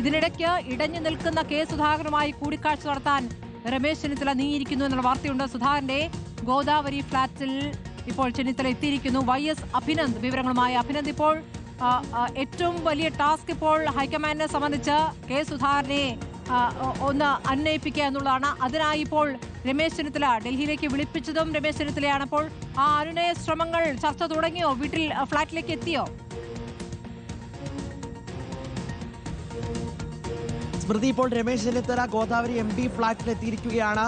ഇതിനിടയ്ക്ക് ഇടഞ്ഞു നിൽക്കുന്ന കെ സുധാകരനുമായി കൂടിക്കാഴ്ച നടത്താൻ രമേശ് ചെന്നിത്തല നീങ്ങിയിരിക്കുന്നു എന്നുള്ള വാർത്തയുണ്ട്. സുധാകരന്റെ ഗോദാവരി ഫ്ളാറ്റിൽ ഇപ്പോൾ ചെന്നിത്തല എത്തിയിരിക്കുന്നു. YS അഭിനന്ദ് വിവരങ്ങളുമായി. അഭിനന്ദ്, ഇപ്പോൾ ഏറ്റവും വലിയ ടാസ്ക് ഇപ്പോൾ ഹൈക്കമാൻഡിനെ സംബന്ധിച്ച് കെ സുധാകരനെ ഒന്ന് അന്വയിപ്പിക്കുക എന്നുള്ളതാണ്. അതിനായി ഇപ്പോൾ രമേശ് ചെന്നിത്തല ഡൽഹിയിലേക്ക് വിളിപ്പിച്ചതും രമേശ് ചെന്നിത്തലയാണ്. അപ്പോൾ ആ അനുനയ ശ്രമങ്ങൾ ചർച്ച തുടങ്ങിയോ? വീട്ടിൽ ഫ്ളാറ്റിലേക്ക് എത്തിയോ? സ്മൃതി, ഇപ്പോൾ രമേശ് ചെന്നിത്തല ഗോദാവരി MP ഫ്ളാറ്റിൽ എത്തിയിരിക്കുകയാണ്.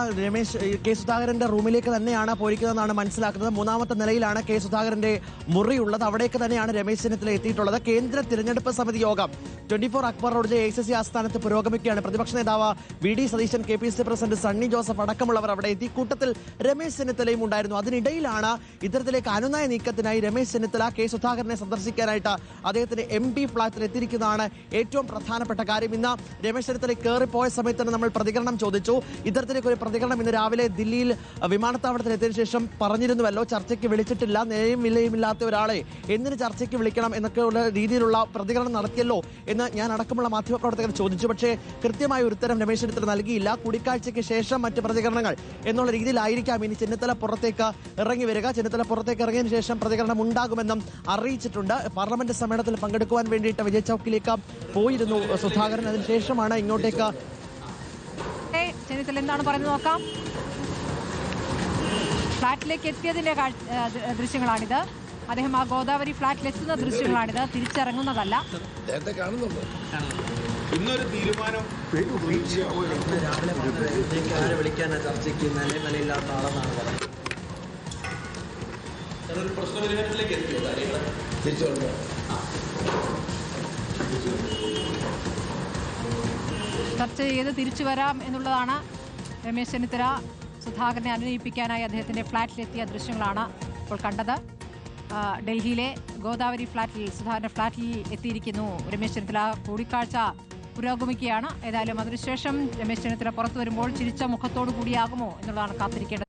കെ സുധാകരന്റെ റൂമിലേക്ക് തന്നെയാണ് പോയിരിക്കുന്നതെന്നാണ് മനസ്സിലാക്കുന്നത്. മൂന്നാമത്തെ നിലയിലാണ് കെ സുധാകരന്റെ മുറിയുള്ളത്. അവിടേക്ക് തന്നെയാണ് രമേശ് ചെന്നിത്തല എത്തിയിട്ടുള്ളത്. കേന്ദ്ര തിരഞ്ഞെടുപ്പ് സമിതി യോഗം 24 അക്ബർ റോഡിലെ ACC ആസ്ഥാനത്ത് പുരോഗമിക്കുകയാണ്. പ്രതിപക്ഷ നേതാവ് VD Satheesan, KPCC president Sunny Joseph അടക്കമുള്ളവർ അവിടെ എത്തി. കൂട്ടത്തിൽ രമേശ് ചെന്നിത്തലയും ഉണ്ടായിരുന്നു. അതിനിടയിലാണ് ഇത്തരത്തിലേക്ക് അനുനയ നീക്കത്തിനായി രമേശ് ചെന്നിത്തല കെ സുധാകരനെ സന്ദർശിക്കാനായിട്ട് അദ്ദേഹത്തിന്റെ MP ഫ്ളാറ്റിൽ എത്തിയിരിക്കുന്നതാണ് ഏറ്റവും പ്രധാനപ്പെട്ട കാര്യം. ഇന്ന് രമേശ് ചെന്നിത്തല കയറിപ്പോയ സമയത്ത് തന്നെ നമ്മൾ പ്രതികരണം ചോദിച്ചു. ഇത്തരത്തിലേക്ക് ഒരു പ്രതികരണം ഇന്ന് രാവിലെ ദില്ലിയിൽ വിമാനത്താവളത്തിൽ എത്തിയതിനു ശേഷം പറഞ്ഞിരുന്നുവല്ലോ, ചർച്ചയ്ക്ക് വിളിച്ചിട്ടില്ല, നേരെയും വിലയുമില്ലാത്ത ഒരാളെ എന്തിന് ചർച്ചയ്ക്ക് വിളിക്കണം എന്നൊക്കെയുള്ള രീതിയിലുള്ള പ്രതികരണം നടത്തിയല്ലോ എന്ന് ഞാൻ അടക്കമുള്ള മാധ്യമപ്രവർത്തകർ ചോദിച്ചു. പക്ഷേ കൃത്യമായ ഒരു ഉത്തരം രമേശ് ചെന്നിത്തല നൽകിയില്ല. കൂടിക്കാഴ്ചയ്ക്ക് ശേഷം മറ്റ് പ്രതികരണങ്ങൾ എന്നുള്ള രീതിയിലായിരിക്കാം ഇനി ചെന്നിത്തല പുറത്തേക്ക് ഇറങ്ങി വരിക. ചെന്നിത്തല പുറത്തേക്ക് ഇറങ്ങിയതിനു ശേഷം പ്രതികരണം ഉണ്ടാകുമെന്നും അറിയിച്ചിട്ടുണ്ട്. പാർലമെന്റ് സമ്മേളനത്തിൽ പങ്കെടുക്കുവാൻ വേണ്ടിയിട്ട് വിജയ് ചൌക്കിലേക്ക് പോയിരുന്നു സുധാകരൻ. അതിനുശേഷമാണ് ഇങ്ങോട്ടേക്ക് ചെന്നിത്തല എന്താണ് പറയുന്നത് നോക്കാം. ഫ്ളാറ്റിലേക്ക് എത്തിയതിന്റെ ദൃശ്യങ്ങളാണിത്. അദ്ദേഹം ആ ഗോദാവരി ഫ്ളാറ്റിൽ എത്തുന്ന ദൃശ്യങ്ങളാണിത്. തിരിച്ചിറങ്ങുന്നതല്ല. ഇന്നൊരു തീരുമാനം വിളിക്കാനാണ് ചർച്ചയ്ക്ക് നിലയില്ലാത്ത ആളെന്നാണ് പറയുന്നത്. പ്രശ്നപരിഹാരത്തിലേക്ക് എത്തിയോ കാര്യങ്ങൾ തിരിച്ചു ചർച്ച ചെയ്ത് തിരിച്ചു വരാം എന്നുള്ളതാണ്. രമേശ് ചെന്നിത്തല സുധാകരനെ അനുനയിപ്പിക്കാനായി അദ്ദേഹത്തിന്റെ ഫ്ളാറ്റിലെത്തിയ ദൃശ്യങ്ങളാണ് ഇപ്പോൾ കണ്ടത്. ഡൽഹിയിലെ ഗോദാവരി ഫ്ളാറ്റിൽ, സുധാകരന്റെ ഫ്ളാറ്റിൽ എത്തിയിരിക്കുന്നു രമേശ് ചെന്നിത്തല. കൂടിക്കാഴ്ച പുരോഗമിക്കുകയാണ്. ഏതായാലും അതിനുശേഷം രമേശ് ചെന്നിത്തല പുറത്തു വരുമ്പോൾ ചിരിച്ച മുഖത്തോടു കൂടിയാകുമോ എന്നുള്ളതാണ് കാത്തിരിക്കേണ്ടത്.